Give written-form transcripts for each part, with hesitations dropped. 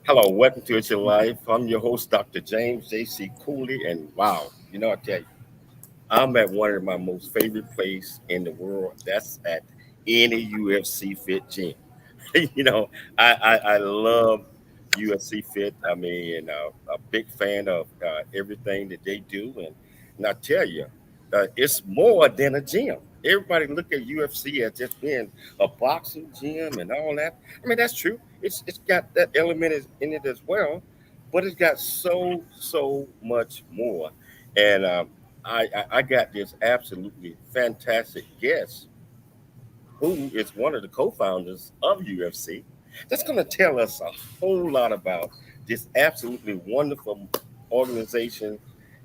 Hello, welcome to It's Your Life. I'm your host, Dr. James J.C. Cooley, and wow, I tell you, I'm at one of my most favorite places in the world. That's at any UFC Fit gym. you know, I love UFC Fit. I mean, a big fan of everything that they do, and I tell you, it's more than a gym. Everybody look at UFC as just being a boxing gym and all that. I mean, that's true. It's got that element in it as well, but it's got so much more. And I got this absolutely fantastic guest who is one of the co-founders of UFC, that's going to tell us a whole lot about this absolutely wonderful organization.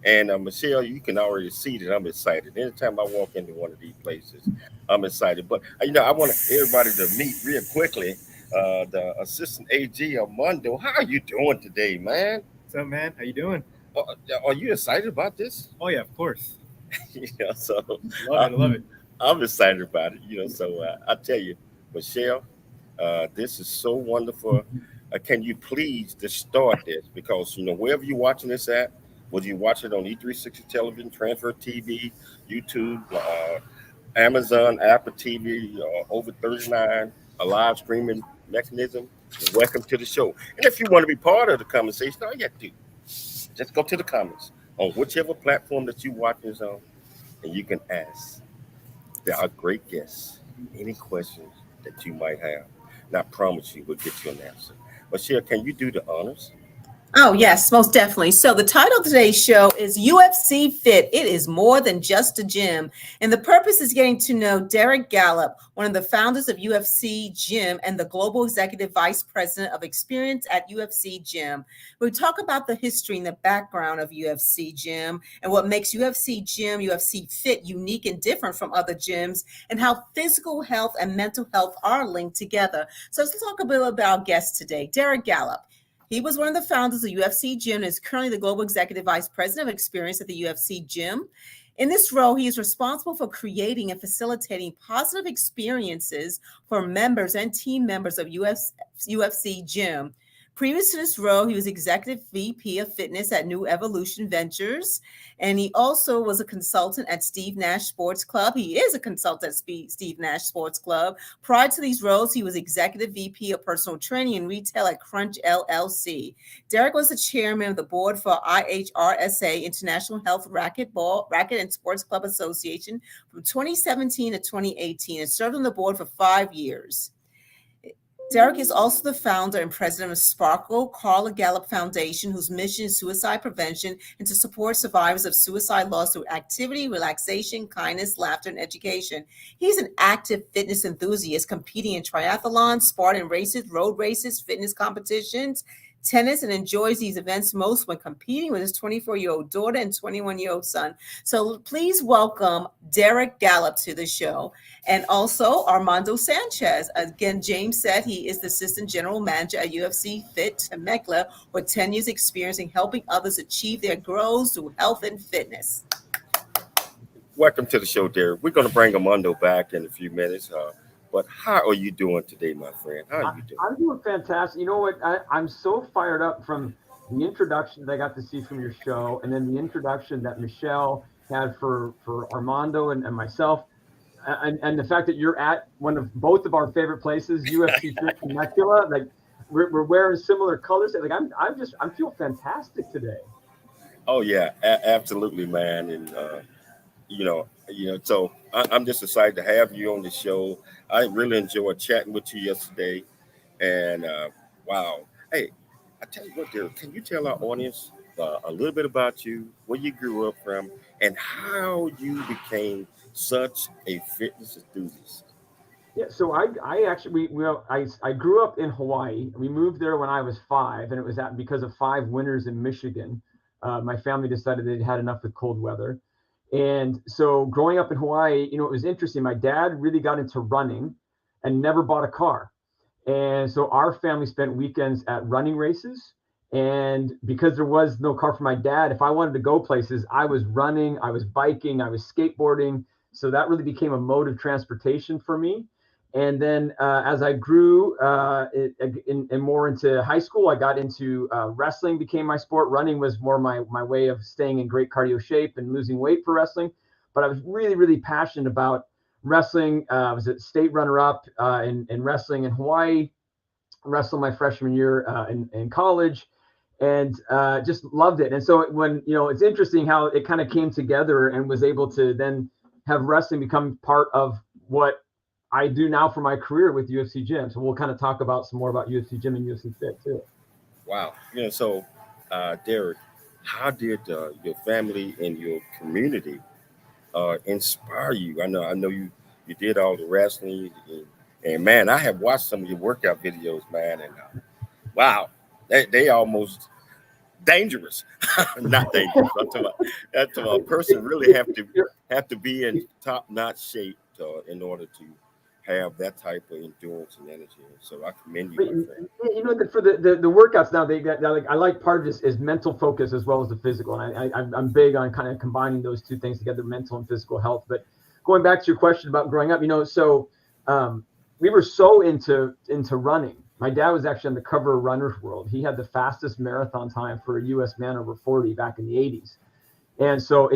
And Michelle, you can already see that I'm excited. Anytime I walk into one of these places, I'm excited. But I want everybody to meet real quickly. The assistant AG Armando, how are you doing today, man? What's up, man? How you doing? Uh, are you excited about this? Oh yeah, of course. So Love uh, it. Love it. I'm excited about it. So I tell you, Michelle, this is so wonderful. Can you please just start this because wherever you're watching this at, whether you watch it on E360 television, Transfer TV, YouTube, Amazon, Apple TV, over 39, a live streaming mechanism. Welcome to the show. And if you want to be part of the conversation, all you have to do, just go to the comments on whichever platform that you watch this on, and you can ask. There are great guests. Any questions that you might have, and I promise you we'll get you an answer. Michelle, can you do the honors? Oh, yes, most definitely. So, the title of today's show is UFC Fit. It is more than just a gym. And the purpose is getting to know Derek Gallup, one of the founders of UFC GYM and the global executive vice president of experience at UFC GYM. We talk about the history and the background of UFC GYM and what makes UFC GYM, UFC Fit unique and different from other gyms, and how physical health and mental health are linked together. So, let's talk a bit about our guest today, Derek Gallup. He was one of the founders of UFC GYM and is currently the global executive vice president of experience at the UFC GYM. In this role, he is responsible for creating and facilitating positive experiences for members and team members of UFC GYM. Previous to this role, he was executive VP of fitness at New Evolution Ventures, and he also was a consultant at Steve Nash Sports Club. He is a consultant at Steve Nash Sports Club. Prior to these roles, he was executive VP of personal training and retail at Crunch LLC. Derek was the chairman of the board for IHRSA, International Health Racket and Sports Club Association, from 2017 to 2018, and served on the board for 5 years. Derek is also the founder and president of Sparkle Carla Gallup Foundation, whose mission is suicide prevention and to support survivors of suicide loss through activity, relaxation, kindness, laughter, and education. He's an active fitness enthusiast, competing in triathlons, Spartan races, road races, fitness competitions, tennis, and enjoys these events most when competing with his 24-year-old daughter and 21-year-old son. So please welcome Derek Gallup to the show. And also Armando Sanchez. Again, James said he is the assistant general manager at UFC Fit Temecula with 10 years experience in helping others achieve their goals through health and fitness. Welcome to the show, Derek. We're going to bring Armando back in a few minutes. But how are you doing today, my friend? How are you doing? I'm doing fantastic. You know what? I'm so fired up from the introduction that I got to see from your show, and then the introduction that Michelle had for Armando and myself, and the fact that you're at one of both of our favorite places, UFC Fit Temecula. Like we're wearing similar colors. Like I feel fantastic today. Oh yeah, absolutely, man. And so I'm just excited to have you on the show. I really enjoyed chatting with you yesterday, and wow. Hey, I tell you what, Derek, can you tell our audience a little bit about you, where you grew up from, and how you became such a fitness enthusiast? Yeah, so I actually I grew up in Hawaii. We moved there when I was 5, and it was because of 5 winters in Michigan. My family decided they'd had enough with cold weather, and so growing up in Hawaii, it was interesting. My dad really got into running, and never bought a car, and so our family spent weekends at running races. And because there was no car for my dad, if I wanted to go places, I was running, I was biking, I was skateboarding. So that really became a mode of transportation for me. And then as I grew in more into high school, I got into wrestling became my sport. Running was more my way of staying in great cardio shape and losing weight for wrestling. But I was really, really passionate about wrestling. I was a state runner-up in wrestling in Hawaii, wrestled my freshman year in college, and just loved it. And so when, it's interesting how it kind of came together and was able to then have wrestling become part of what I do now for my career with UFC GYM. So we'll kind of talk about some more about UFC GYM and UFC Fit too. Wow. So Derek, how did your family and your community inspire you? I know you did all the wrestling, and man, I have watched some of your workout videos, man, and wow, they almost dangerous. Not dangerous. That's a person really have to be in top notch shape in order to have that type of endurance and energy. So I commend you, But my friend. for the workouts now, they got like I like part of this is mental focus as well as the physical, and I'm big on kind of combining those two things together, mental and physical health. But going back to your question about growing up, so we were so into running. My dad was actually on the cover of Runner's World. He had the fastest marathon time for a U.S. man over 40 back in the 80s. And so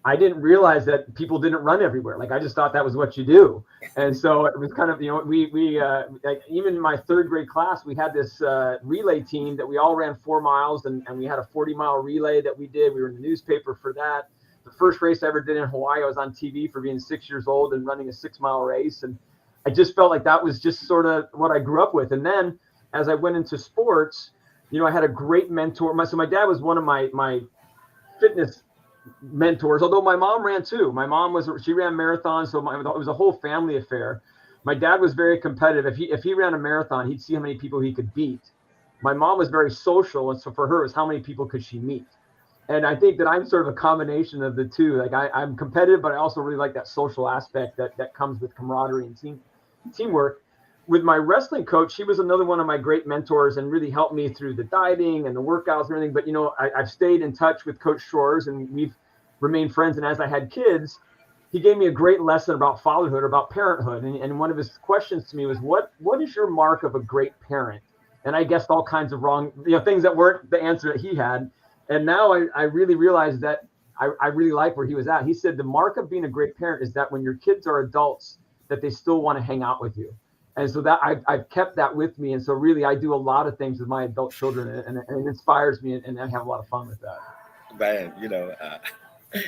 I didn't realize that people didn't run everywhere. Like I just thought that was what you do. And so it was kind of, we like even in my third grade class, we had this relay team that we all ran 4 miles and we had a 40-mile relay that we did. We were in the newspaper for that. The first race I ever did in Hawaii, I was on TV for being 6 years old and running a 6-mile race. And I just felt like that was just sort of what I grew up with. And then as I went into sports, I had a great mentor. So my dad was one of my fitness mentors, although my mom ran too. She ran marathons, so it was a whole family affair. My dad was very competitive. If he ran a marathon, he'd see how many people he could beat. My mom was very social, and so for her, it was how many people could she meet. And I think that I'm sort of a combination of the two. Like I'm competitive, but I also really like that social aspect that comes with camaraderie and teamwork. With my wrestling coach, he was another one of my great mentors and really helped me through the dieting and the workouts and everything. But, I've stayed in touch with Coach Shores and we've remained friends. And as I had kids, he gave me a great lesson about fatherhood, about parenthood. And one of his questions to me was, what is your mark of a great parent? And I guessed all kinds of wrong, things that weren't the answer that he had. And now I really realized that I really like where he was at. He said, the mark of being a great parent is that when your kids are adults, that they still want to hang out with you. And so that I've kept that with me. And so really, I do a lot of things with my adult children and it inspires me and I have a lot of fun with that. Man,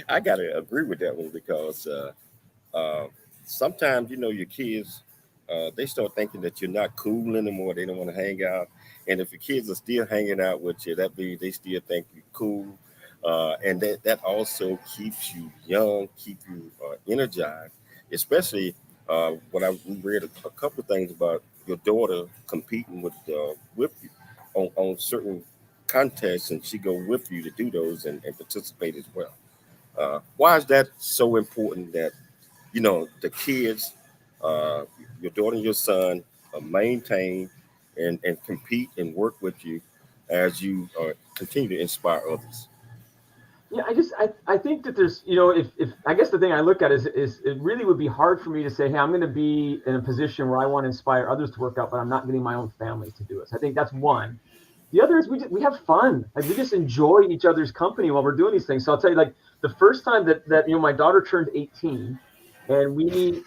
I gotta agree with that one because uh, sometimes your kids they start thinking that you're not cool anymore. They don't want to hang out, and if your kids are still hanging out with you, that means they still think you're cool, and that also keeps you young, keep you energized, especially when I read a couple of things about your daughter competing with you on certain contests, and she go with you to do those and participate as well. Why is that so important that the kids, uh, your daughter and your son, maintain and compete and work with you as you continue to inspire others? Yeah, I think that there's, if I guess the thing I look at is it really would be hard for me to say, hey, I'm going to be in a position where I want to inspire others to work out, but I'm not getting my own family to do it. So I think that's one. The other is we have fun. Like we just enjoy each other's company while we're doing these things. So I'll tell you, like the first time that my daughter turned 18 and we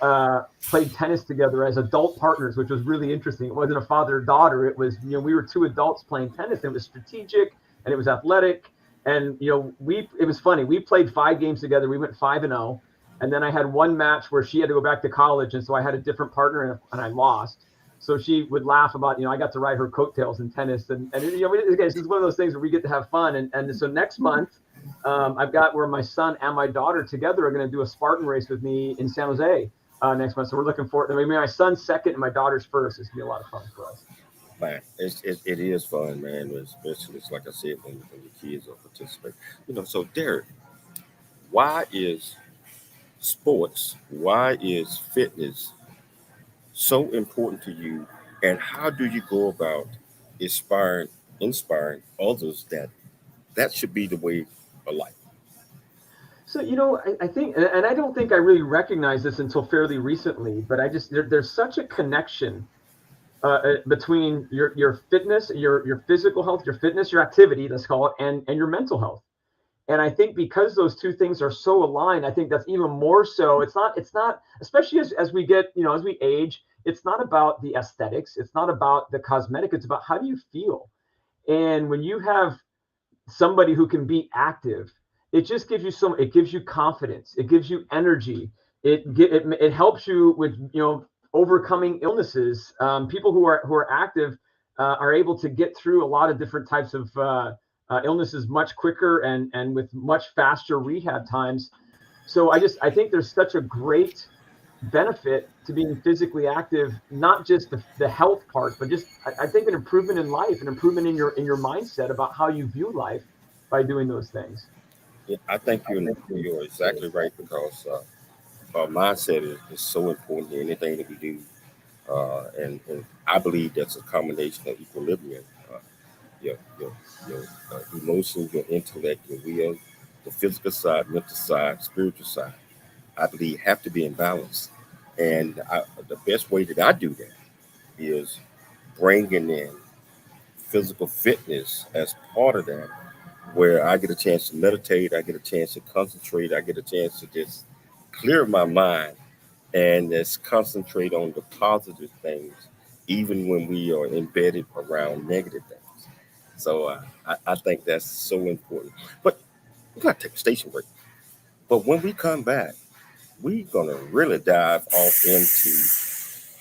played tennis together as adult partners, which was really interesting. It wasn't a father-daughter. It was, we were two adults playing tennis and it was strategic and it was athletic. And it was funny. We played 5 games together. We went 5-0, and then I had one match where she had to go back to college, and so I had a different partner, and I lost. So she would laugh about, I got to ride her coattails in tennis, and again, this is one of those things where we get to have fun. And so next month, I've got where my son and my daughter together are going to do a Spartan race with me in San Jose next month. So we're looking forward. I mean, my son's second and my daughter's first. It's gonna be a lot of fun for us. Man, it is fun, man. Especially, it's like I said, when the kids are participating. So Derek, why is sports, why is fitness so important to you, and how do you go about inspiring others that should be the way of life? So, I think, and I don't think I really recognized this until fairly recently, but there's such a connection between your fitness, your physical health, your fitness, your activity, let's call it, and your mental health. And I think because those two things are so aligned, I think that's even more so. It's not, especially as we get, as we age, it's not about the aesthetics. It's not about the cosmetic. It's about how do you feel? And when you have somebody who can be active, it just gives you it gives you confidence. It gives you energy. It helps you with, overcoming illnesses. People who are active are able to get through a lot of different types of illnesses much quicker and with much faster rehab times. So I think there's such a great benefit to being physically active, not just the health part, but just I think an improvement in life, an improvement in your mindset about how you view life by doing those things. Yeah, I think you're exactly right because our mindset is so important in anything that we do, and I believe that's a combination of equilibrium. Your emotions, your intellect, your will, the physical side, mental side, spiritual side. I believe have to be in balance, and the best way that I do that is bringing in physical fitness as part of that, where I get a chance to meditate, I get a chance to concentrate, I get a chance to just clear my mind and just concentrate on the positive things, even when we are embedded around negative things. So I think that's so important. But we got to take a station break. But when we come back, we're going to really dive off into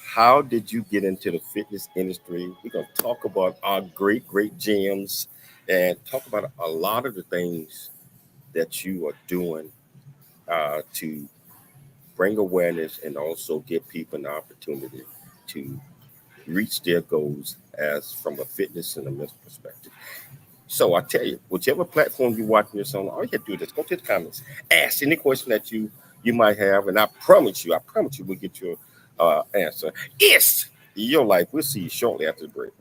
how did you get into the fitness industry. We're going to talk about our great gyms and talk about a lot of the things that you are doing to bring awareness and also give people an opportunity to reach their goals as from a fitness and a mental perspective. So I tell you, whichever platform you're watching this on, all you have to do is go to the comments, ask any question that you might have, and I promise you, we'll get your answer. It's your life. We'll see you shortly after the break.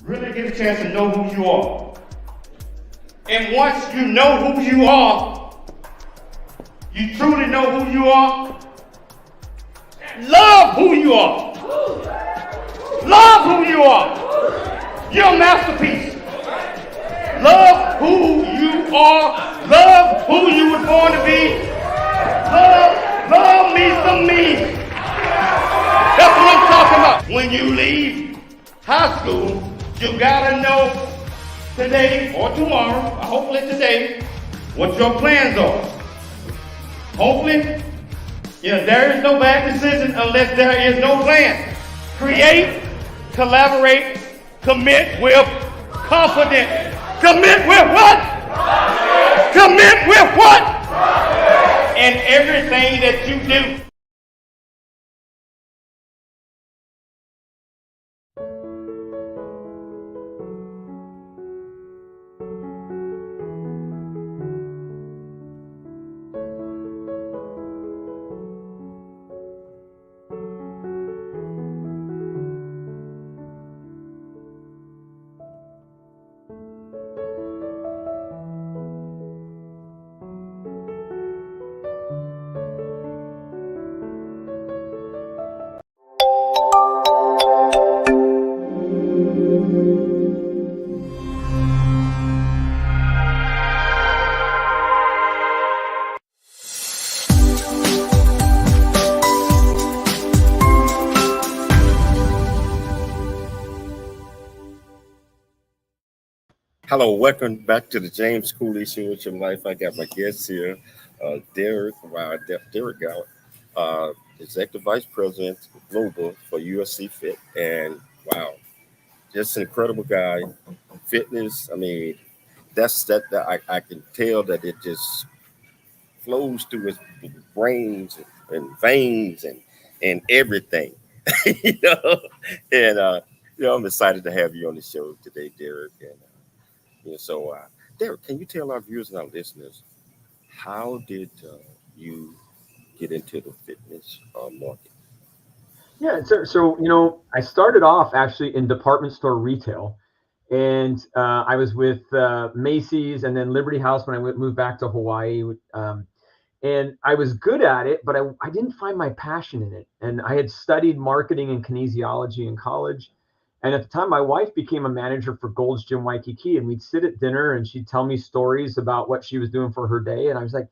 Really get a chance to know who you are. And once you know who you are, you truly know who you are, love who you are. Love who you are. You're a masterpiece. Love who you are. Love who you were born to be. Love me some me. That's what I'm talking about. When you leave high school, you gotta know today or tomorrow, or hopefully today, what your plans are. Hopefully, there is no bad decision unless there is no plan. Create, collaborate, commit with confidence. Commit with what? Commit with what? In everything that you do. Hello, welcome back to the James Cooley Show with your life. I got my guest here, Derek Gallup, Executive Vice President Global for UFC Fit. And wow, just an incredible guy. Fitness, I mean, I can tell that it just flows through his brains and veins and everything. you know, and I'm excited to have you on the show today, Derek. And Derek, can you tell our viewers and our listeners how did you get into the fitness market? Yeah, so I started off actually in department store retail, and I was with Macy's and then Liberty House when I moved back to Hawaii. And I was good at it, but I didn't find my passion in it. And I had studied marketing and kinesiology in college. And at the time, my wife became a manager for Gold's Gym Waikiki, and we'd sit at dinner and she'd tell me stories about what she was doing for her day. And I was like,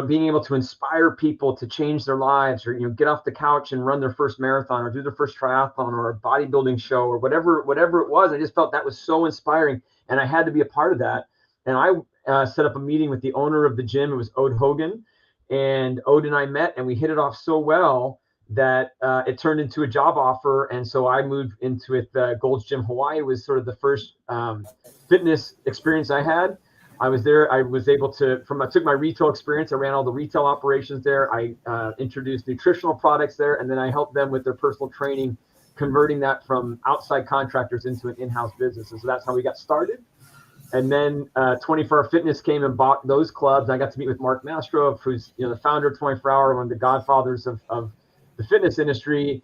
being able to inspire people to change their lives, or get off the couch and run their first marathon, or do their first triathlon, or a bodybuilding show, or whatever it was. I just felt that was so inspiring, and I had to be a part of that. And I set up a meeting with the owner of the gym. It was Ode Hogan, and Ode and I met, and we hit it off so well that it turned into a job offer. And so I moved into it. Gold's Gym Hawaii was sort of the first fitness experience I had. I was there. I was able to, I took my retail experience. I ran all the retail operations there. I introduced nutritional products there, and then I helped them with their personal training, converting that from outside contractors into an in-house business. And so that's how we got started. And then 24 Hour Fitness came and bought those clubs. I got to meet with Mark Mastrov, who's the founder of 24 Hour, one of the godfathers of the fitness industry.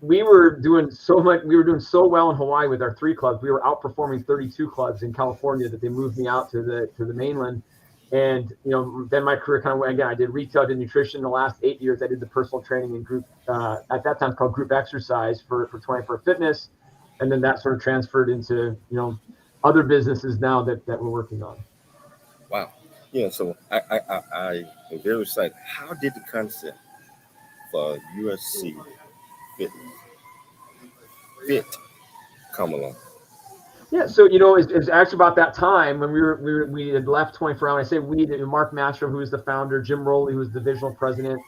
We were doing so well in Hawaii with our 3 clubs. We were outperforming 32 clubs in California that they moved me out to the mainland. And then my career kind of went again. I did retail, did nutrition. The last 8 years, I did the personal training and group at that time called group exercise for 24 Fitness, and then that sort of transferred into other businesses now that we're working on. Wow. Yeah. So I am very excited. How did the concept for UFC Fit come along? Yeah, so it was actually about that time when we had left 24 Hour. I say we, Mark Mastro, who was the founder, Jim Rowley, who was the divisional president,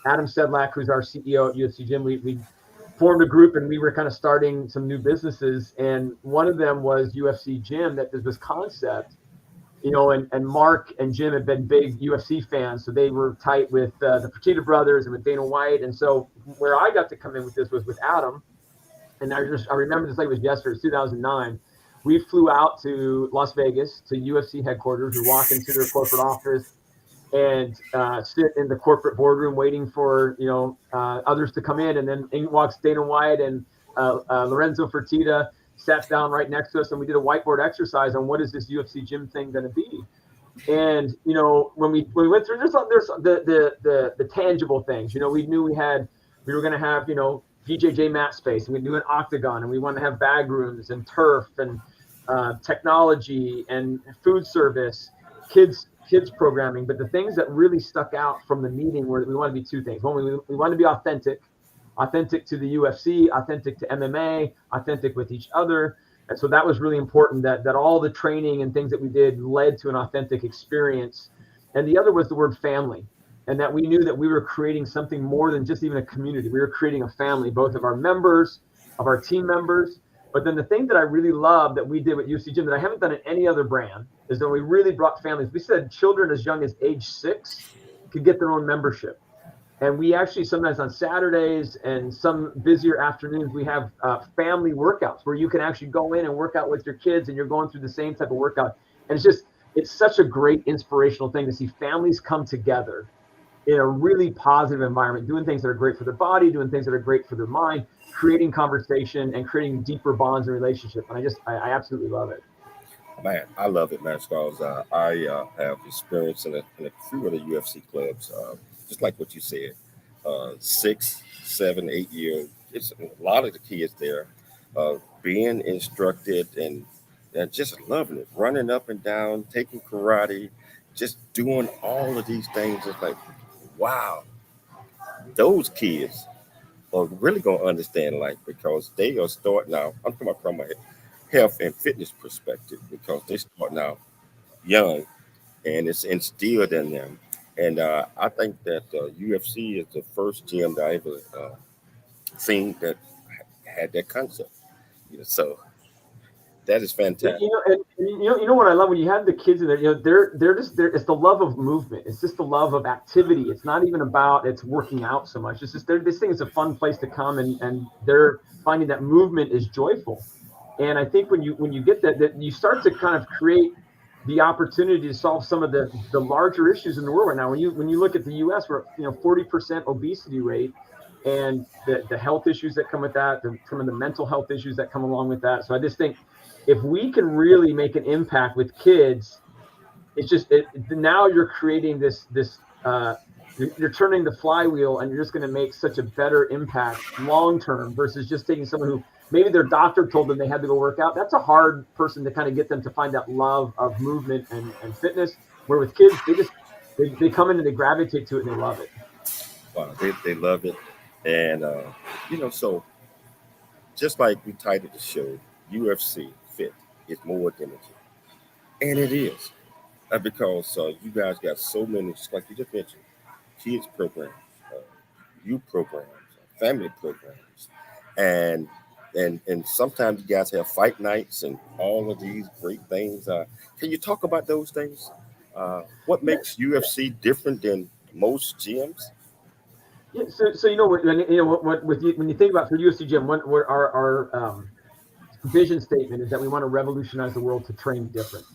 Adam Sedlak, who's our CEO at UFC Gym. We formed a group, and we were kind of starting some new businesses, and one of them was UFC Gym. That there's this concept, and Mark and Jim had been big UFC fans, so they were tight with the Fertitta brothers and with Dana White. And so where I got to come in with this was with Adam, and I remember this like it was yesterday. It was 2009. We flew out to Las Vegas to UFC headquarters. We walk into their corporate office and sit in the corporate boardroom waiting for others to come in. And then in walks Dana White and Lorenzo Fertitta sat down right next to us, and we did a whiteboard exercise on what is this UFC Gym thing going to be. And when we went through, there's the tangible things. We knew we were going to have BJJ mat space, and we do an octagon, and we want to have bag rooms and turf and technology and food service, kids programming. But the things that really stuck out from the meeting were that we want to be 2 things. One, we want to be authentic to the UFC, authentic to MMA, authentic with each other. And so that was really important, that all the training and things that we did led to an authentic experience. And the other was the word family, and that we knew that we were creating something more than just even a community. We were creating a family, both of our members, of our team members. But then the thing that I really love that we did with UFC Gym that I haven't done in any other brand is that we really brought families. We said children as young as age 6 could get their own membership. And we actually sometimes on Saturdays and some busier afternoons, we have family workouts where you can actually go in and work out with your kids, and you're going through the same type of workout. And it's such a great inspirational thing to see families come together in a really positive environment, doing things that are great for their body, doing things that are great for their mind, creating conversation and creating deeper bonds and relationships. And I absolutely love it. Man, I love it, man, because I have experience in a few of the UFC clubs, just like what you said, 6, 7, 8 years. It's a lot of the kids there being instructed and just loving it, running up and down, taking karate, just doing all of these things. It's like, wow, those kids are really going to understand life, because they are starting now. I'm talking about health and fitness perspective because they start now young and it's instilled in them. And I think that UFC is the first gym that I ever seen that had that concept. So that is fantastic. You know what I love when you have the kids in there. They're just there. It's the love of movement. It's just the love of activity. It's not even about it's working out so much. It's just this thing is a fun place to come, and they're finding that movement is joyful. And I think when you get that you start to kind of create the opportunity to solve some of the larger issues in the world right now. When you look at the U.S., we're 40% obesity rate, and the health issues that come with that, some of the mental health issues that come along with that. So I just think if we can really make an impact with kids, it's just now you're creating this you're turning the flywheel, and you're just going to make such a better impact long term versus just taking someone who maybe their doctor told them they had to go work out. That's a hard person to kind of get them to find that love of movement and fitness. Where with kids, they come in and they gravitate to it and they love it. Wow, they love it. And, so just like we titled the show, UFC Fit is more than a gym. And it is. Because you guys got so many, just like you just mentioned, kids programs, youth programs, family programs. And sometimes you guys have fight nights and all of these great things. Can you talk about those things? What makes UFC different than most gyms? Yeah, so when you think about for UFC Gym, what our vision statement is that we want to revolutionize the world to train different.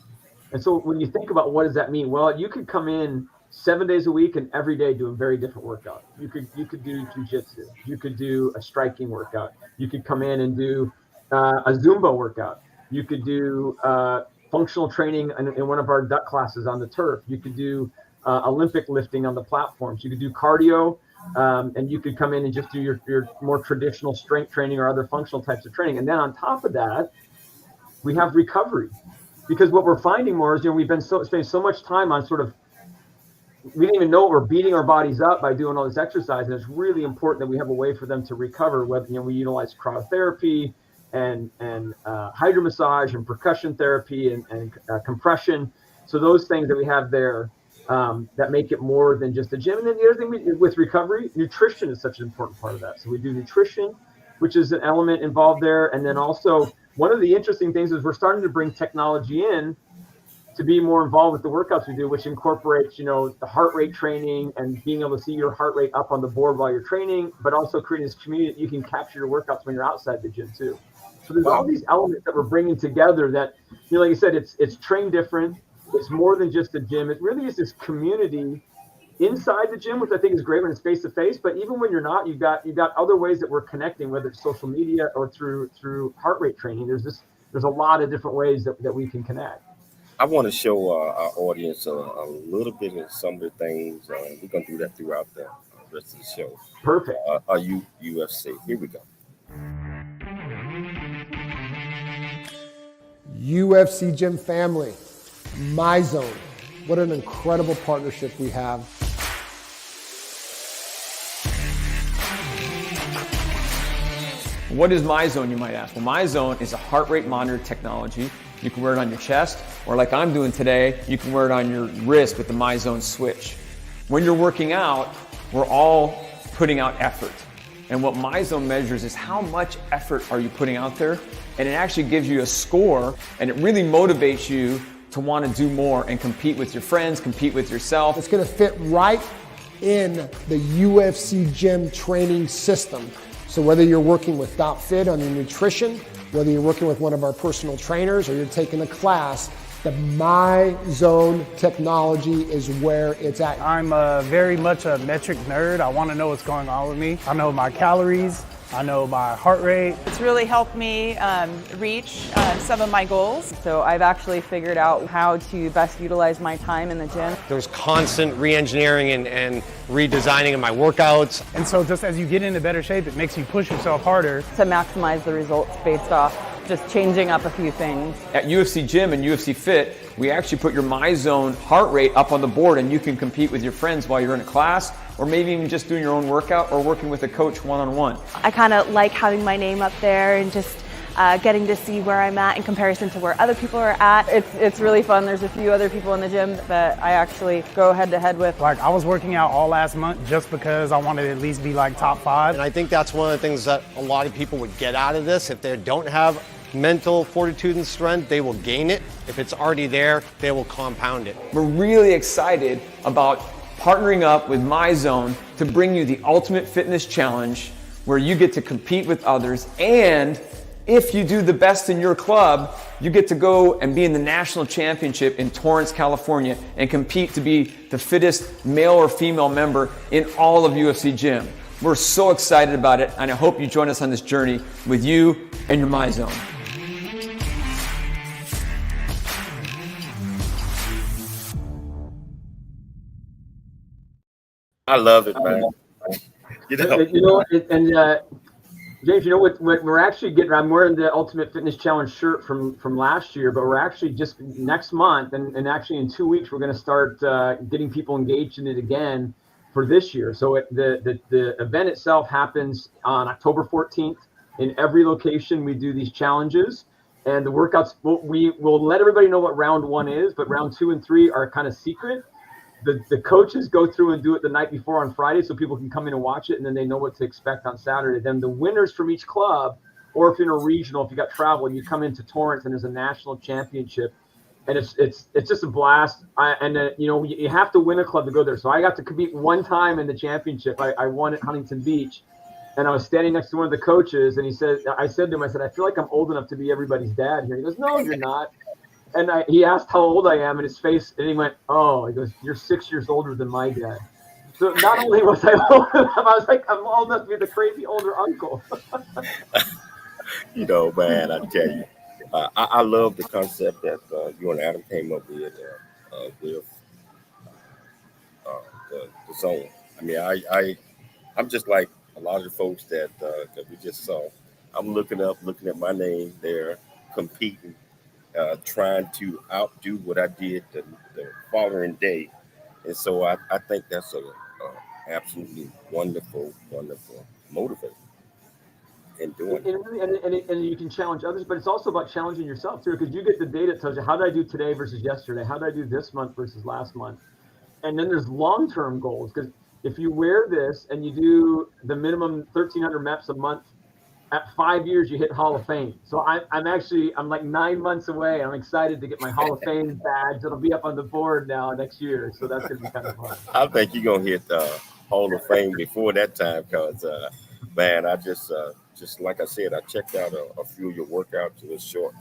And so when you think about what does that mean? Well, you could come in 7 days a week and every day do a very different workout. You could do Jiu Jitsu. You could do a striking workout. You could come in and do a Zumba workout. You could do functional training in one of our duck classes on the turf. You could do Olympic lifting on the platforms. You could do cardio, and you could come in and just do your more traditional strength training or other functional types of training. And then on top of that, we have recovery. Because what we're finding more is, we've been spending so much time on we didn't even know we're beating our bodies up by doing all this exercise. And it's really important that we have a way for them to recover, whether, we utilize cryotherapy and hydromassage and percussion therapy and compression. So those things that we have there that make it more than just a gym. And then the other thing with recovery, nutrition is such an important part of that. So we do nutrition, which is an element involved there. And then also one of the interesting things is we're starting to bring technology in to be more involved with the workouts we do, which incorporates, the heart rate training and being able to see your heart rate up on the board while you're training, but also creating this community that you can capture your workouts when you're outside the gym too. So there's all these elements that we're bringing together that, like you said, it's train different. It's more than just a gym. It really is this community inside the gym, which I think is great when it's face to face. But even when you're not, you've got other ways that we're connecting, whether it's social media or through heart rate training. There's a lot of different ways that we can connect. I want to show our audience a little bit of some of the things. We're going to do that throughout the rest of the show. Perfect. UFC. Here we go. UFC Gym family, MyZone. What an incredible partnership we have. What is MyZone, you might ask? Well, MyZone is a heart rate monitor technology. You can wear it on your chest, or like I'm doing today, you can wear it on your wrist with the MyZone switch. When you're working out, we're all putting out effort. And what MyZone measures is how much effort are you putting out there, and it actually gives you a score, and it really motivates you to want to do more and compete with your friends, compete with yourself. It's going to fit right in the UFC Gym training system. So whether you're working with Fit on your nutrition, whether you're working with one of our personal trainers or you're taking a class, the MyZone technology is where it's at. I'm very much a metric nerd. I want to know what's going on with me. I know my calories. I know my heart rate. It's really helped me reach some of my goals. So I've actually figured out how to best utilize my time in the gym. There's constant re-engineering and redesigning of my workouts. And so just as you get into better shape, it makes you push yourself harder. To maximize the results based off just changing up a few things. At UFC Gym and UFC Fit, we actually put your MyZone heart rate up on the board, and you can compete with your friends while you're in a class, or maybe even just doing your own workout or working with a coach one-on-one. I kind of like having my name up there and just getting to see where I'm at in comparison to where other people are at. It's really fun. There's a few other people in the gym that I actually go head to head with. Like, I was working out all last month just because I wanted to at least be like top 5. And I think that's one of the things that a lot of people would get out of this. If they don't have mental fortitude and strength, they will gain it. If it's already there, they will compound it. We're really excited about partnering up with MyZone to bring you the Ultimate Fitness Challenge, where you get to compete with others, and if you do the best in your club, you get to go and be in the national championship in Torrance, California, and compete to be the fittest male or female member in all of UFC Gym. We're so excited about it, and I hope you join us on this journey with you and your MyZone. I love it, man. James, what we're actually getting, I'm wearing the Ultimate Fitness Challenge shirt from last year, but we're actually just next month and actually in 2 weeks, we're going to start getting people engaged in it again for this year. So the event itself happens on October 14th. In every location, we do these challenges, and the workouts, we will let everybody know what round 1 is, but round 2 and 3 are kind of secret. The coaches go through and do it the night before on Friday so people can come in and watch it, and then they know what to expect on Saturday. Then the winners from each club, or if you're in a regional, if you got travel, you come into Torrance and there's a national championship, and it's just a blast. You have to win a club to go there. So I got to compete one time in the championship. I won at Huntington Beach, and I was standing next to one of the coaches, and I said to him, I feel like I'm old enough to be everybody's dad here. He goes, no, you're not. And he asked how old I am, and his face, and he went, oh, he goes, you're 6 years older than my dad. So not only was I old enough, I was like, I'm old enough to be the crazy older uncle. Man, I tell you, I love the concept that you and Adam came up with the zone. I mean, I'm just like a lot of the folks that we just saw. I'm looking at my name there, competing. Trying to outdo what I did the following day, and so I think that's a absolutely wonderful motivator in doing it. And you can challenge others, but it's also about challenging yourself too, because you get the data that tells you how did I do today versus yesterday, how did I do this month versus last month, and then there's long-term goals, because if you wear this and you do the minimum 1,300 reps a month. At 5 years, you hit Hall of Fame. So I'm like 9 months away. I'm excited to get my Hall of Fame badge. It'll be up on the board now next year. So that's going to be kind of fun. I think you're going to hit Hall of Fame before that time, because, man, I just like I said, I checked out a few of your workouts, the short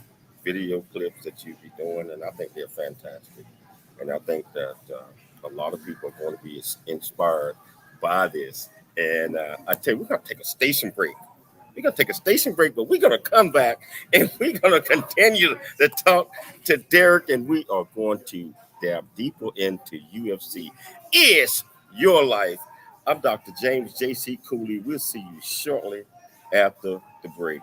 video clips that you be doing, and I think they're fantastic. And I think that a lot of people are going to be inspired by this. And I tell you, we're going to take a station break. We're going to take a station break, but we're going to come back and we're going to continue to talk to Derek, and we are going to dive deeper into UFC. It's your life. I'm Dr. James J.C. Cooley. We'll see you shortly after the break.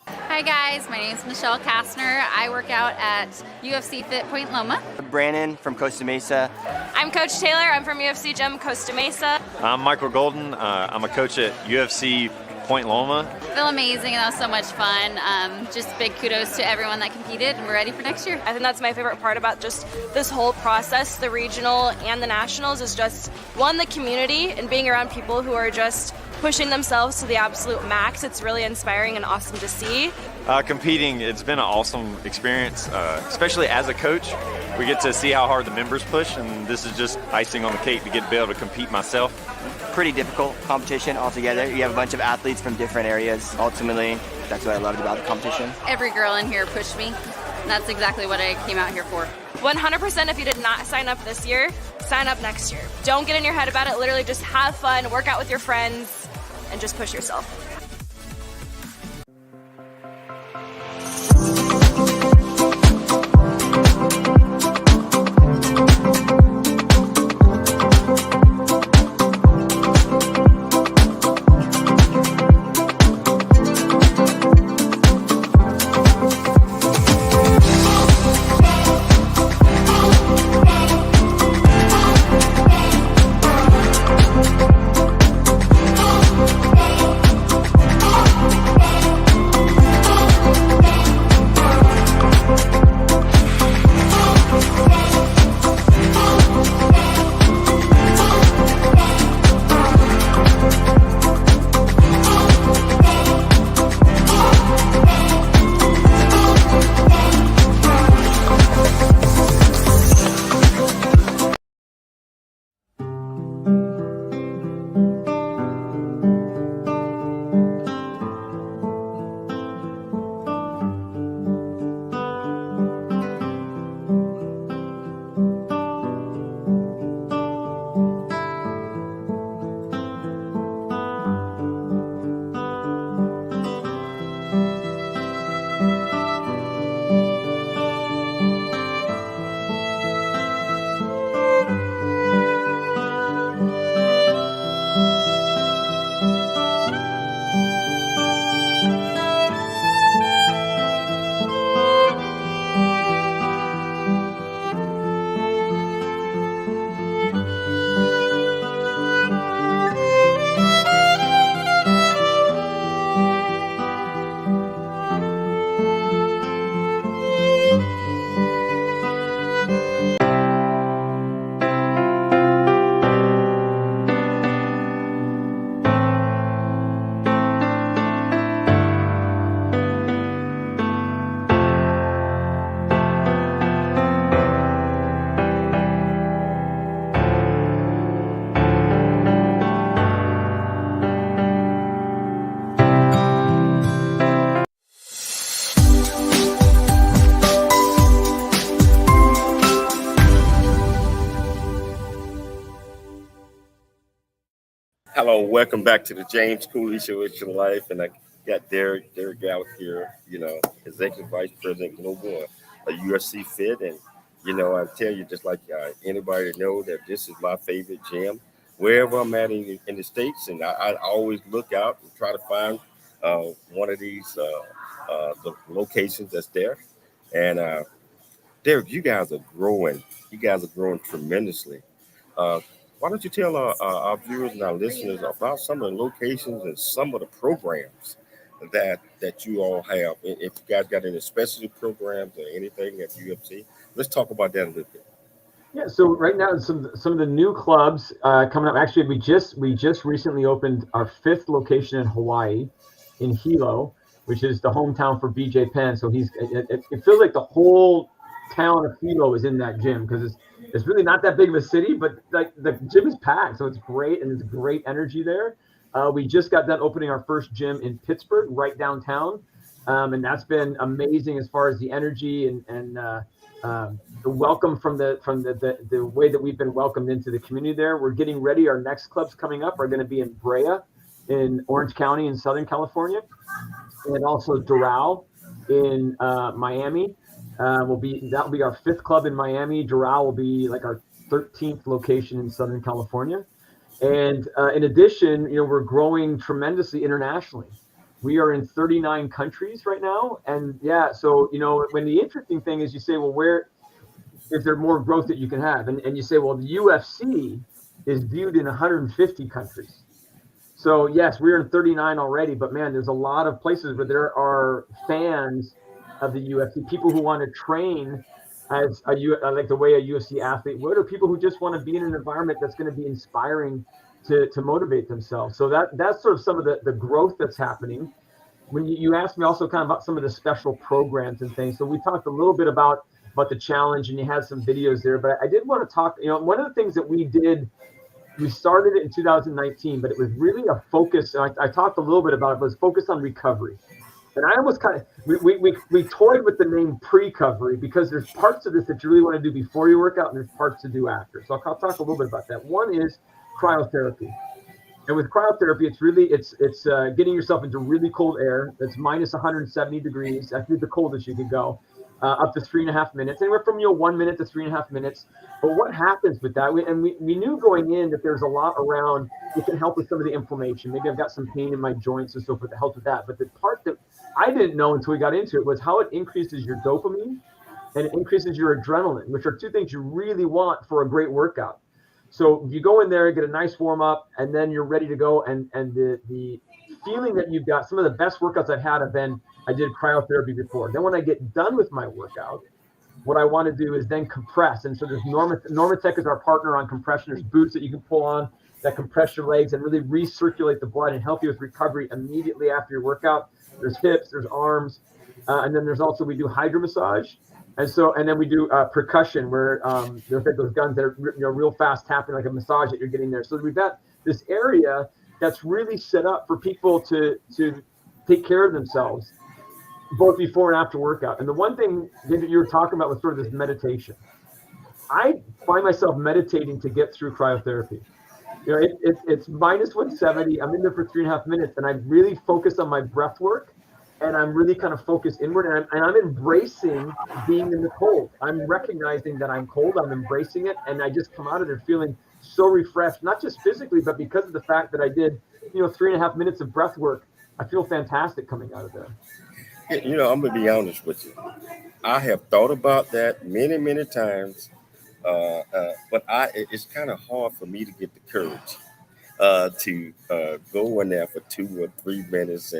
Hi guys, my name is Michelle Kastner. I work out at UFC Fit Point Loma. Brandon from Costa Mesa. I'm Coach Taylor. I'm from UFC Gym Costa Mesa. I'm Michael Golden. I'm a coach at UFC Point Loma. I feel amazing, and that was so much fun. Just big kudos to everyone that competed, and we're ready for next year. I think that's my favorite part about just this whole process, the regional and the nationals, is just the community and being around people who are just pushing themselves to the absolute max. It's really inspiring and awesome to see. Competing, it's been an awesome experience, especially as a coach. We get to see how hard the members push, and this is just icing on the cake to be able to compete myself. Pretty difficult competition altogether. You have a bunch of athletes from different areas. Ultimately, that's what I loved about the competition. Every girl in here pushed me, and that's exactly what I came out here for. 100%, if you did not sign up this year, sign up next year. Don't get in your head about it. Literally just have fun, work out with your friends, and just push yourself. Hello, welcome back to the James Cooley Show. It's your life, and I got Derek Gallup here. Executive Vice President Global, UFC Fit, and I tell you, just like anybody know that this is my favorite gym. Wherever I'm at in the states, and I always look out and try to find one of these the locations that's there. And Derek, you guys are growing. You guys are growing tremendously. Uh, why don't you tell our viewers and our listeners about some of the locations and some of the programs that you all have? If you guys got any specialty programs or anything at UFC, let's talk about that a little bit. Yeah, so right now some of the new clubs coming up. Actually, we just recently opened our 5th location in Hawaii, in Hilo, which is the hometown for BJ Penn. So it feels like the whole town of Hilo is in that gym, because it's really not that big of a city, but like the gym is packed, so it's great, and there's great energy there. We just got done opening our first gym in Pittsburgh, right downtown, and that's been amazing as far as the energy and the welcome from the way that we've been welcomed into the community there. We're getting ready. Our next clubs coming up are going to be in Brea, in Orange County in Southern California, and also Doral in Miami. That'll be our 5th club in Miami. Doral will be like our 13th location in Southern California. And in addition, we're growing tremendously internationally. We are in 39 countries right now. And so, when the interesting thing is, you say, well, where is there more growth that you can have? And you say, well, the UFC is viewed in 150 countries. So yes, we're in 39 already, but man, there's a lot of places where there are fans of the UFC, people who want to train as like the way a UFC athlete would, or people who just want to be in an environment that's going to be inspiring to motivate themselves. So that's sort of some of the growth that's happening. When you asked me also kind of about some of the special programs and things, so we talked a little bit about the challenge, and you had some videos there, but I did want to talk, one of the things that we did, we started it in 2019, but it was really a focus, and I talked a little bit about it, but it was focused on recovery. And I almost kind of, we toyed with the name pre-covery, because there's parts of this that you really want to do before you work out, and there's parts to do after. So I'll talk a little bit about that. One is cryotherapy. And with cryotherapy, it's getting yourself into really cold air that's minus 170 degrees. That's the coldest you could go, up to 3.5 minutes, anywhere from 1 minute to 3.5 minutes. But what happens with that? We knew going in that there's a lot around. It can help with some of the inflammation. Maybe I've got some pain in my joints and so forth that helps with that. But the part that I didn't know until we got into it was how it increases your dopamine and it increases your adrenaline, which are two things you really want for a great workout. So you go in there, get a nice warm up, and then you're ready to go. And the feeling that you've got, some of the best workouts I've had have been, I did cryotherapy before. Then when I get done with my workout, what I want to do is then compress. And so there's Normatec is our partner on compression. There's boots that you can pull on that compress your legs and really recirculate the blood and help you with recovery immediately after your workout. There's hips, there's arms, and then there's also, we do hydro massage. And then we do percussion, where there's like those guns that are real fast tapping, like a massage that you're getting there. So we've got this area that's really set up for people to take care of themselves, both before and after workout. And the one thing that you were talking about was sort of this meditation. I find myself meditating to get through cryotherapy. It's minus 170. I'm in there for 3.5 minutes, and I really focus on my breath work. And I'm really kind of focused inward, and I'm embracing being in the cold. I'm recognizing that I'm cold. I'm embracing it, and I just come out of there feeling so refreshed, not just physically, but because of the fact that I did, 3.5 minutes of breath work. I feel fantastic coming out of there. I'm gonna be honest with you. I have thought about that many, many times, but it's kind of hard for me to get the courage to go in there for 2 or 3 minutes.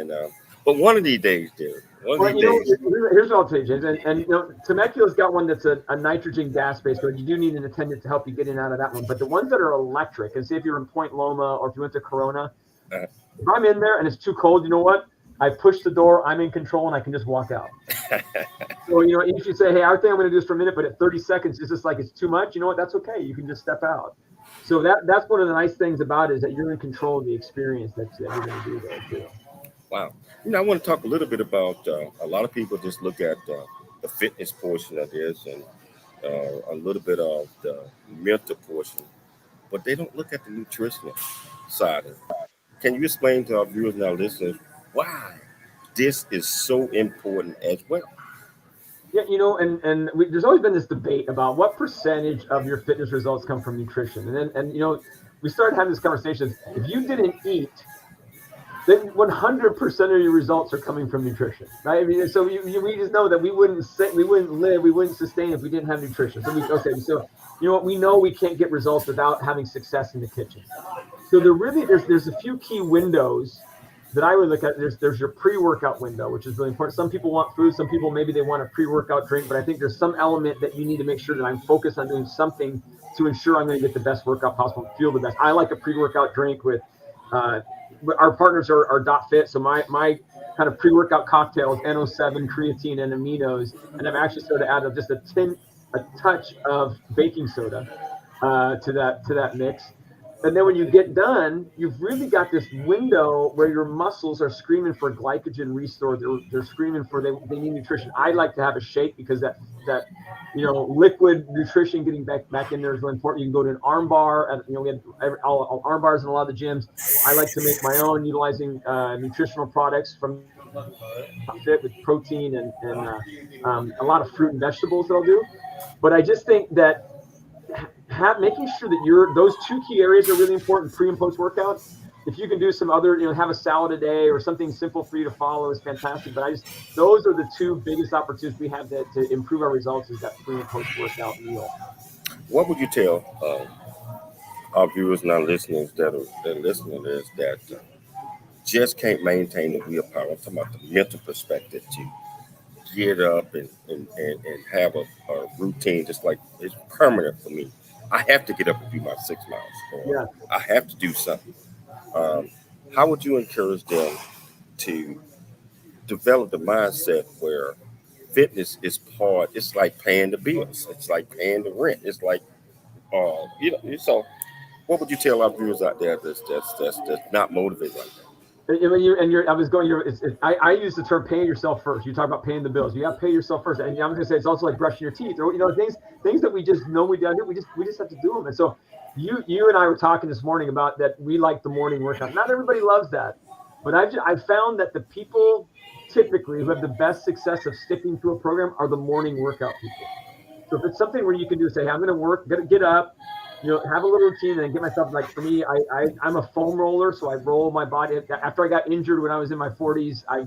But one of these days, Derek. Here's what I'll tell you, James. And Temecula's got one that's a nitrogen gas based, but you do need an attendant to help you get in and out of that one. But the ones that are electric, and say if you're in Point Loma or if you went to Corona, if I'm in there and it's too cold, you know what? I push the door, I'm in control, and I can just walk out. So, if you say, hey, I think I'm going to do this for a minute, but at 30 seconds, it's just like it's too much, you know what? That's okay. You can just step out. So that's one of the nice things about it, is that you're in control of the experience that you're going to do there too. Wow. I want to talk a little bit about, a lot of people just look at the fitness portion of this and a little bit of the mental portion, but they don't look at the nutritional side of it. can you explain to our viewers and our listeners why this is so important as well? Yeah, there's always been this debate about what percentage of your fitness results come from nutrition, and we started having this conversation. If you didn't eat, then 100% of your results are coming from nutrition, right? I mean, so we just know that we wouldn't live, we wouldn't sustain if we didn't have nutrition. So we know we can't get results without having success in the kitchen. So there's a few key windows that I would look at. There's your pre-workout window, which is really important. Some people want food, some people maybe they want a pre-workout drink, but I think there's some element that you need to make sure that I'm focused on doing something to ensure I'm going to get the best workout possible and feel the best. I like a pre-workout drink with our partners are .fit, so my kind of pre-workout cocktail is NO7, creatine, and aminos, and I've actually started to add just a touch of baking soda to that mix. And then when you get done, you've really got this window where your muscles are screaming for glycogen restore. They're screaming for they need nutrition. I like to have a shake because that liquid nutrition getting back in there is really important. You can go to an arm bar, and we have all arm bars in a lot of the gyms. I like to make my own utilizing nutritional products from Fit with protein and a lot of fruit and vegetables that I'll do. But I just think that making sure that those two key areas are really important pre and post workout. If you can do some other, have a salad a day or something simple for you to follow is fantastic. But those are the two biggest opportunities we have to improve our results is that pre and post workout meal. What would you tell our viewers and our listeners that are listening is that just can't maintain the willpower? I'm talking about the mental perspective to get up and have a routine, just like it's permanent for me. I have to get up and do my 6 miles, or I have to do something. How would you encourage them to develop the mindset where fitness is part? It's like paying the bills. It's like paying the rent. It's like, So, what would you tell our viewers out there that's not motivated like that? I use the term paying yourself first. You talk about paying the bills. You got to pay yourself first. And I'm going to say it's also like brushing your teeth, or things that we just know we got to do. We just have to do them. And so you and I were talking this morning about that we like the morning workout. Not everybody loves that, but I found that the people typically who have the best success of sticking to a program are the morning workout people. So if it's something where you can do, say, hey, I'm going to get up, have a little routine and get myself, like for me, I'm a foam roller. So I roll my body. After I got injured when I was in my 40s, I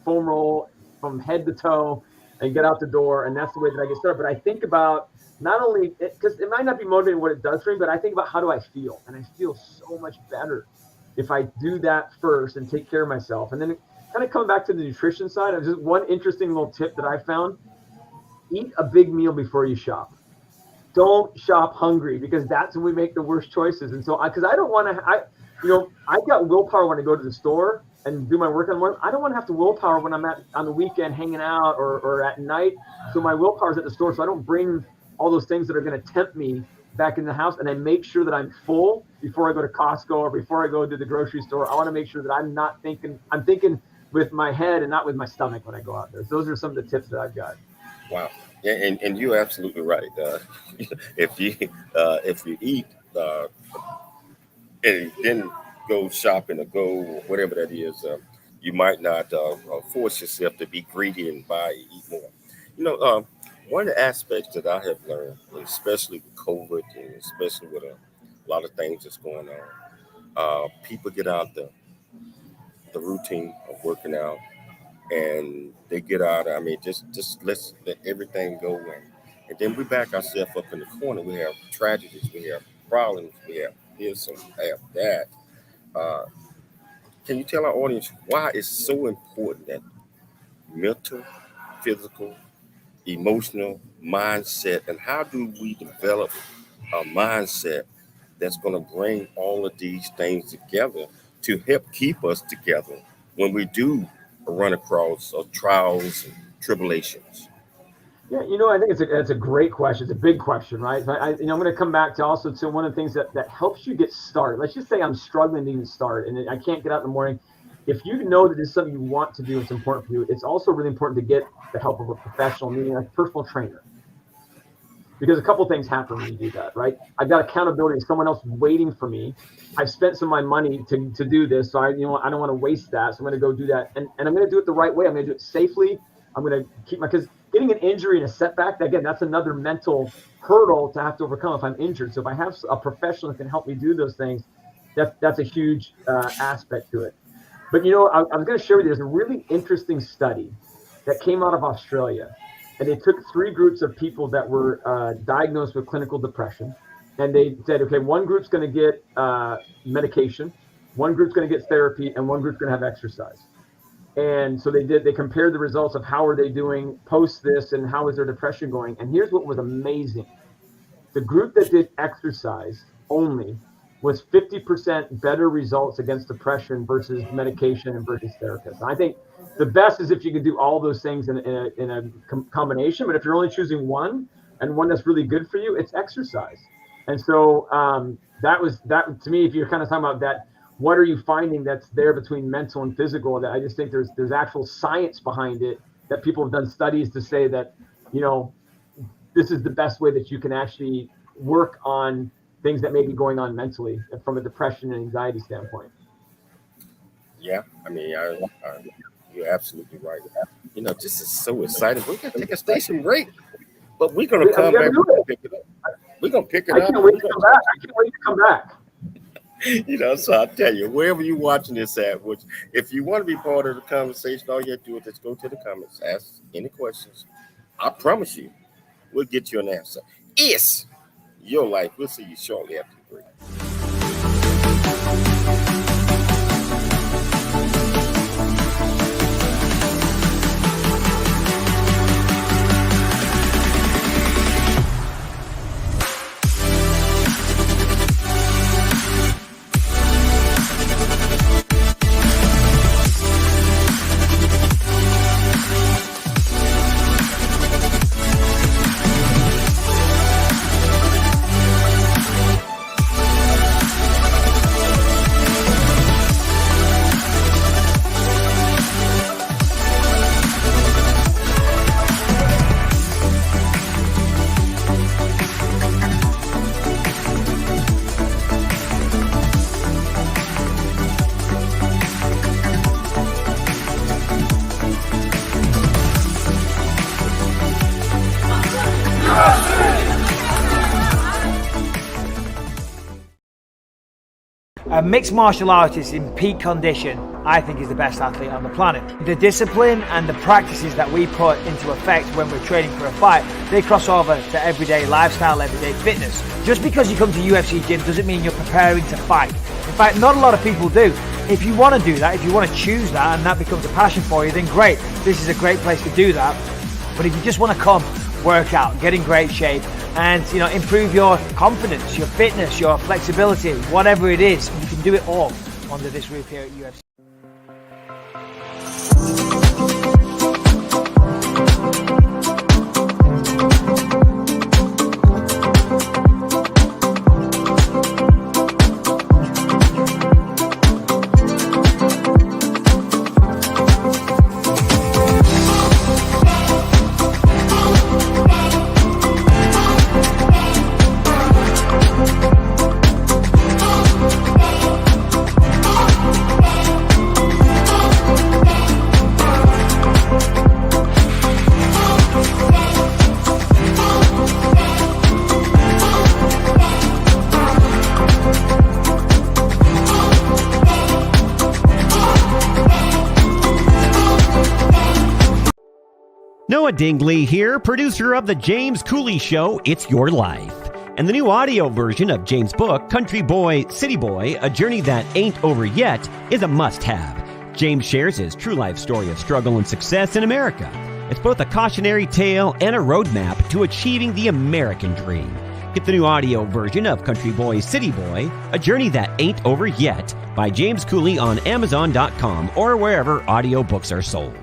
foam roll from head to toe and get out the door. And that's the way that I get started. But I think about not only, because it might not be motivating what it does for me, but I think about how do I feel? And I feel so much better if I do that first and take care of myself. And then kind of coming back to the nutrition side, just one interesting little tip that I found: eat a big meal before you shop. Don't shop hungry, because that's when we make the worst choices. And so, because I don't want to, I got willpower when I go to the store and do my work on one. I don't want to have to willpower when I'm on the weekend hanging out or at night. So my willpower is at the store. So I don't bring all those things that are going to tempt me back in the house. And I make sure that I'm full before I go to Costco or before I go to the grocery store. I want to make sure that I'm thinking with my head and not with my stomach when I go out there. So those are some of the tips that I've got. Wow. And you're absolutely right. If you eat and then go shopping or go whatever that is, you might not force yourself to be greedy and eat more. One of the aspects that I have learned, especially with COVID and especially with a lot of things that's going on, people get out the routine of working out. And they get out. I mean, just let's let everything go in, and then we back ourselves up in the corner. We have tragedies, we have problems, we have this and we have that. Can you tell our audience why it's so important that mental, physical, emotional mindset, and how do we develop a mindset that's going to bring all of these things together to help keep us together when we do run across trials and tribulations? Yeah, I think it's a great question. It's a big question, right? I'm going to come back to also to one of the things that helps you get started. Let's just say I'm struggling to even start and I can't get out in the morning. If you know that it's something you want to do, it's important for you. It's also really important to get the help of a professional, meaning a personal trainer. because a couple things happen when you do that, right? I've got accountability. Someone else waiting for me. I've spent some of my money to do this, so I don't want to waste that. So I'm going to go do that, and I'm going to do it the right way. I'm going to do it safely. I'm going to keep because getting an injury and a setback, again, that's another mental hurdle to have to overcome if I'm injured. So if I have a professional that can help me do those things, that's a huge aspect to it. But I was going to share with you, there's a really interesting study that came out of Australia, and they took 3 groups of people that were diagnosed with clinical depression, and they said, okay, one group's going to get medication, one group's going to get therapy, and one group's going to have exercise. And so they compared the results of how are they doing post this and how is their depression going. And here's what was amazing. The group that did exercise only was 50% better results against depression versus medication and versus therapists. And I think the best is if you can do all those things in a combination. But if you're only choosing one and one that's really good for you, it's exercise. And so that to me, if you're kind of talking about that, what are you finding that's there between mental and physical? That I just think there's actual science behind it, that people have done studies to say that, this is the best way that you can actually work on things that may be going on mentally from a depression and anxiety standpoint. Yeah, I mean, you're absolutely right. This is so exciting. We're going to take a station break, but we're going to come back and pick it up. We're going to pick it up. I can't wait to come back. So I'll tell you, wherever you're watching this at, which if you want to be part of the conversation, all you have to do is just go to the comments, ask any questions. I promise you, we'll get you an answer. It's your life. We'll see you shortly after the break. A mixed martial artist in peak condition, I think, is the best athlete on the planet. The discipline and the practices that we put into effect when we're training for a fight, they cross over to everyday lifestyle, everyday fitness. Just because you come to UFC gym doesn't mean you're preparing to fight. In fact, not a lot of people do. If you want to do that, if you want to choose that and that becomes a passion for you, then great. This is a great place to do that. But if you just want to come, work out, get in great shape, and improve your confidence, your fitness, your flexibility, whatever it is, you can do it all under this roof here at UFC. Noah Dingley here, producer of The James Cooley Show, It's Your Life. And the new audio version of James' book, Country Boy, City Boy, A Journey That Ain't Over Yet, is a must-have. James shares his true life story of struggle and success in America. It's both a cautionary tale and a roadmap to achieving the American dream. Get the new audio version of Country Boy, City Boy, A Journey That Ain't Over Yet by James Cooley on Amazon.com or wherever audiobooks are sold.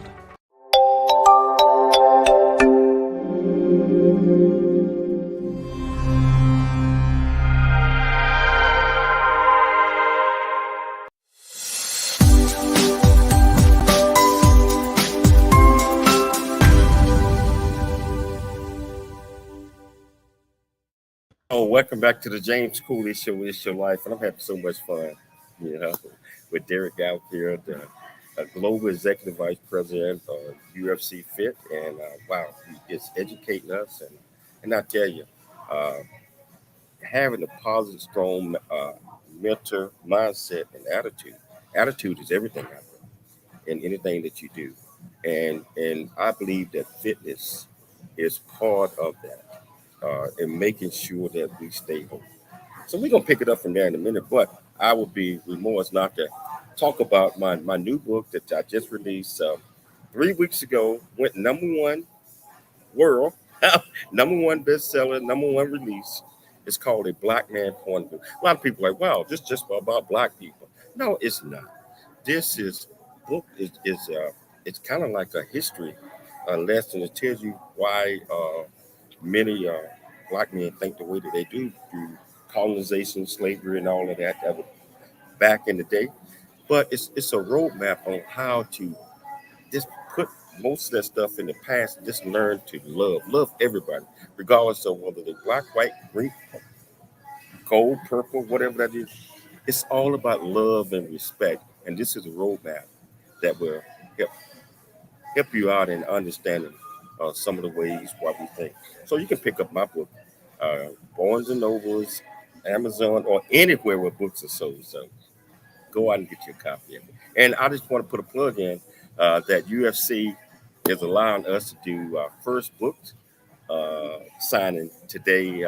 welcome back to the James Cooley Show. It's your life, and I'm having so much fun, with Derek Gallup here, the Global Executive Vice President of UFC Fit, and wow, he is educating us, and I tell you, having a positive, strong mental mindset and attitude. Attitude is everything out there in anything that you do, and I believe that fitness is part of that, and making sure that we stay home. So we're gonna pick it up from there in a minute, but I would be remorse not to talk about my new book that I just released 3 weeks ago. Went #1 world, #1 bestseller, #1 release. It's called A Black Man Point of View. A lot of people are like, wow, this is just about black people. No, it's not. This is book is it's kind of like a history lesson. It tells you why many black men think the way that they do through colonization, slavery, and all of that was back in the day. But it's a roadmap on how to just put most of that stuff in the past and just learn to love everybody, regardless of whether they're black, white, green, gold, purple, whatever that is. It's all about love and respect. And this is a roadmap that will help you out in understanding some of the ways why we think. So you can pick up my book, Barnes and Nobles, Amazon, or anywhere where books are sold. So go out and get your copy of it. And I just want to put a plug in that UFC is allowing us to do our first book signing today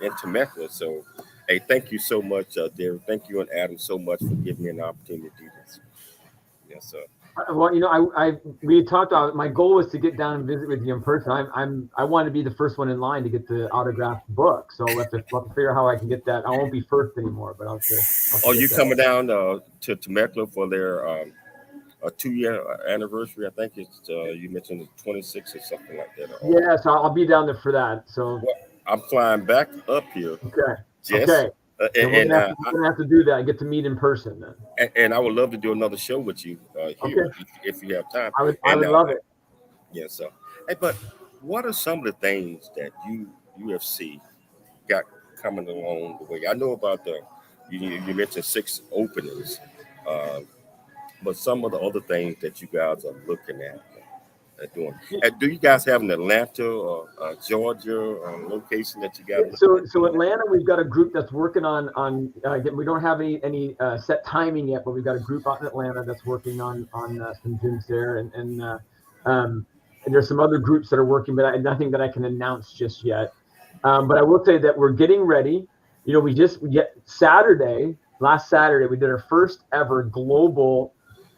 in Temecula. So, hey, thank you so much, Derek. Thank you and Adam so much for giving me an opportunity to do this. Yes, sir. Well, we had talked about, my goal was to get down and visit with you in person. I want to be the first one in line to get the autographed book. So we'll have to figure out how I can get that. I won't be first anymore, but I'll have to you coming down to Temecula for their a 2-year anniversary? I think it's you mentioned the 26th or something like that. Yeah, so I'll be down there for that. So I'm flying back up here. Okay. Yes. Okay. And we're gonna have to do that and get to meet in person then. And I would love to do another show with you here if you have time. I would love it. Yeah. So, hey, but what are some of the things that UFC got coming along the way? I know about you mentioned 6 openings, but some of the other things that you guys are looking at doing. Do you guys have an Atlanta or Georgia location that you got? So Atlanta, we've got a group that's working on we don't have any set timing yet, but we've got a group out in Atlanta that's working on some gyms there, and there's some other groups that are working, but nothing that I can announce just yet. But I will say that we're getting ready. Last Saturday, we did our first ever global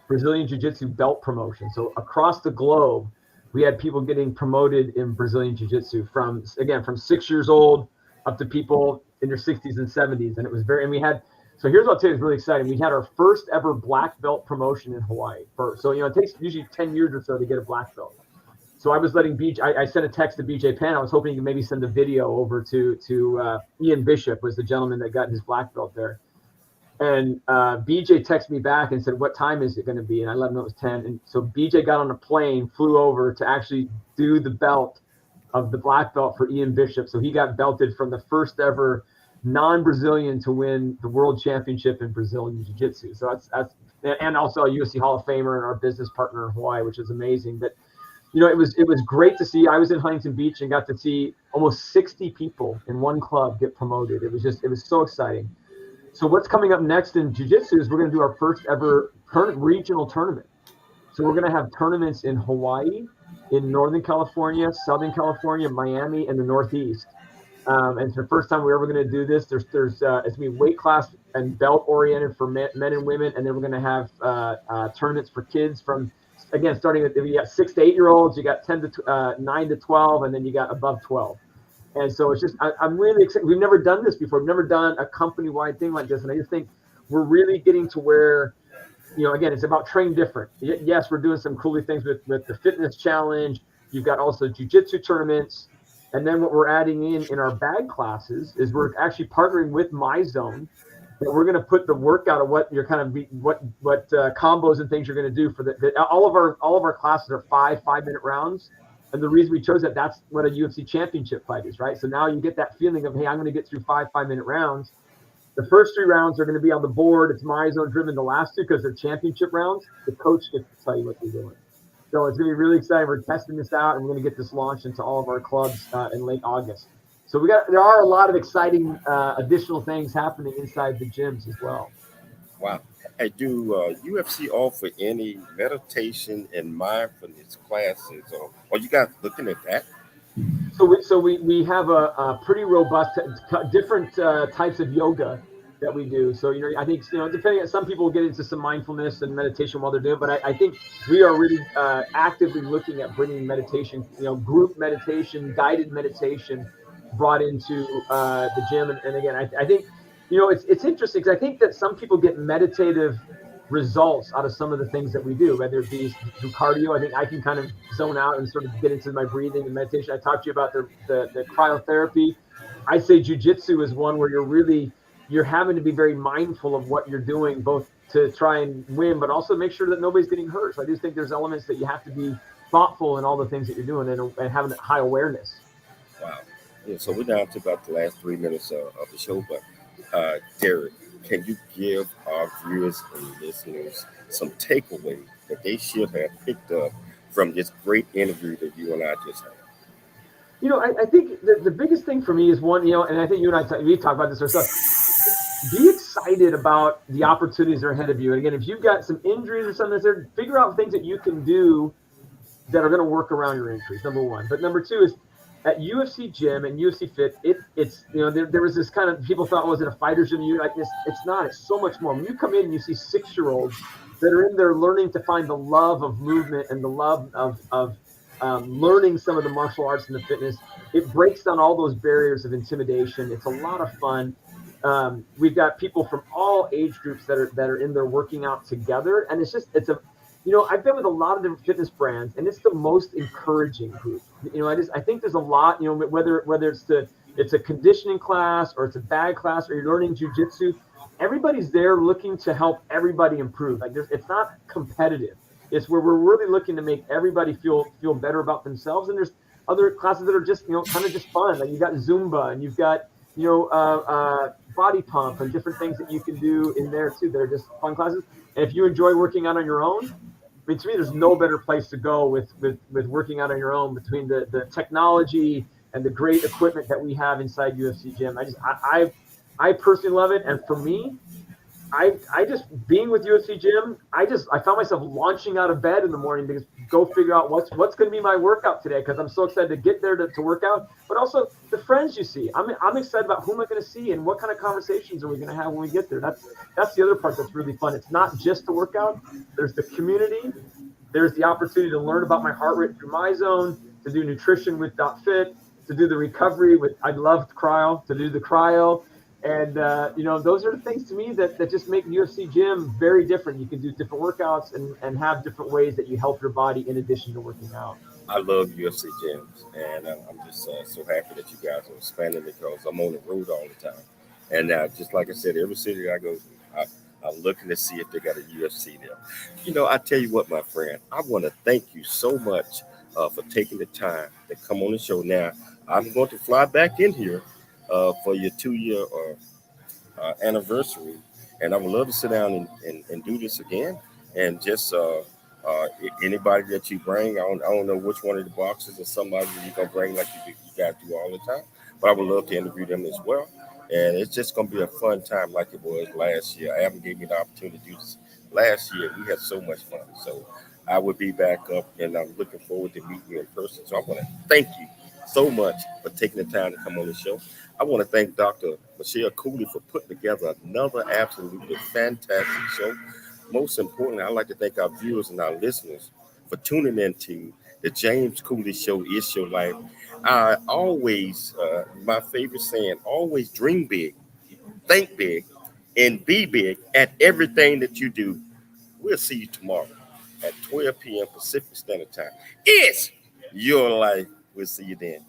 Brazilian Jiu-Jitsu belt promotion. So across the globe, we had people getting promoted in Brazilian Jiu-Jitsu from 6 years old up to people in their 60s and 70s. And it was so here's what I'll tell you is really exciting. We had our first ever black belt promotion in Hawaii. So it takes usually 10 years or so to get a black belt. So I was letting BJ, I sent a text to BJ Penn. I was hoping he could maybe send a video over to Ian Bishop, was the gentleman that got his black belt there. And BJ texted me back and said, what time is it going to be? And I let him know it was 10. And so BJ got on a plane, flew over to actually do the belt of the black belt for Ian Bishop. So he got belted from the first ever non-Brazilian to win the world championship in Brazilian Jiu-Jitsu. So that's and also a UFC Hall of Famer and our business partner in Hawaii, which is amazing. But it was great to see. I was in Huntington Beach and got to see almost 60 people in one club get promoted. It was so exciting. So what's coming up next in Jiu-Jitsu is we're going to do our first ever regional tournament. So we're going to have tournaments in Hawaii, in Northern California, Southern California, Miami, and the Northeast. And it's the first time we're ever going to do this. There's it's going to be weight class and belt oriented for men and women, and then we're going to have tournaments for kids from, again, starting with, you got 6 to 8 year olds, you got 9 to 12, and then you got above 12. And so it's just, I'm really excited. We've never done this before. We've never done a company-wide thing like this. And I just think we're really getting to where, again, it's about train different. Yes, we're doing some cool things with the fitness challenge. You've got also jiu-jitsu tournaments. And then what we're adding in our bag classes is we're actually partnering with MyZone. That we're going to put the workout of what you're what combos and things you're going to do for all of our classes are 5 5-minute rounds. And the reason we chose that's what a UFC championship fight is, right? So now you get that feeling of, hey, I'm going to get through 5-minute rounds. The first 3 rounds are going to be on the board. It's MyZone driven. The last 2, because they're championship rounds, the coach gets to tell you what they're doing. So it's going to be really exciting. We're testing this out, and we're going to get this launched into all of our clubs in late August. So there are a lot of exciting additional things happening inside the gyms as well. Wow. Hey, do UFC offer any meditation and mindfulness classes, or you guys looking at that? So we have a pretty robust different types of yoga that we do. So, I think, depending on, some people get into some mindfulness and meditation while they're doing it, but I think we are really actively looking at bringing meditation, group meditation, guided meditation brought into the gym. And again, I think, it's interesting because I think that some people get meditative results out of some of the things that we do, whether it be through cardio. I think I can kind of zone out and sort of get into my breathing and meditation. I talked to you about the cryotherapy. I say Jiu Jitsu is one where you're having to be very mindful of what you're doing, both to try and win, but also make sure that nobody's getting hurt. So I just think there's elements that you have to be thoughtful in all the things that you're doing and having high awareness. Wow. Yeah, so we're down to about the last 3 minutes of the show, but Derek, can you give our viewers and listeners some takeaways that they should have picked up from this great interview that you and I just had? I think the biggest thing for me is one, and I think you and I we talk about this ourselves. Be excited about the opportunities that are ahead of you. And again, if you've got some injuries or something that's there, figure out things that you can do that are going to work around your injuries, number one. But number 2 is at UFC GYM and UFC Fit, it's there was this kind of, people thought, was it a fighter's gym? Like this, it's not. It's so much more. When you come in and you see 6-year-olds that are in there learning to find the love of movement and the love of learning some of the martial arts and the fitness, it breaks down all those barriers of intimidation. It's a lot of fun. We've got people from all age groups that are in there working out together, and I've been with a lot of different fitness brands, and it's the most encouraging group. I think there's a lot, whether it's a conditioning class or it's a bag class or you're learning jiu-jitsu, everybody's there looking to help everybody improve. Like it's not competitive. It's where we're really looking to make everybody feel better about themselves. And there's other classes that are just, kind of just fun. Like you've got Zumba and you've got, body pump and different things that you can do in there too. That are just fun classes. And if you enjoy working out on your own, to me, there's no better place to go with working out on your own, between the technology and the great equipment that we have inside UFC GYM. I personally love it. And for me, I just, being with UFC GYM, I found myself launching out of bed in the morning to go figure out what's going to be my workout today, because I'm so excited to get there to work out, but also the friends you see. I'm excited about who am I going to see and what kind of conversations are we going to have when we get there. That's the other part that's really fun. It's not just the workout. There's the community. There's the opportunity to learn about my heart rate through MyZone, to do nutrition with .fit, to do the recovery with, I loved cryo, to do the cryo. And, those are the things to me that just make UFC GYM very different. You can do different workouts and have different ways that you help your body in addition to working out. I love UFC gyms, and I'm just so happy that you guys are expanding, because I'm on the road all the time. And just like I said, every city I go to, I'm looking to see if they got a UFC there. I tell you what, my friend, I want to thank you so much for taking the time to come on the show. Now, I'm going to fly back in here for your 2-year anniversary, and I would love to sit down and do this again. And just anybody that you bring, I don't know which one of the boxes or somebody that you're gonna bring, like you guys do all the time, but I would love to interview them as well. And it's just gonna be a fun time like it was last year. Adam gave me the opportunity to do this last year. We had so much fun. So I would be back up, and I'm looking forward to meeting you in person. So I want to thank you so much for taking the time to come on the show. I want to thank Dr. Michelle Cooley for putting together another absolutely fantastic show. Most importantly, I'd like to thank our viewers and our listeners for tuning into the James Cooley Show. Is Your Life. I always, my favorite saying, always dream big, think big, and be big at everything that you do. We'll see you tomorrow at 12 p.m. Pacific Standard Time. It's Your Life. We'll see you then.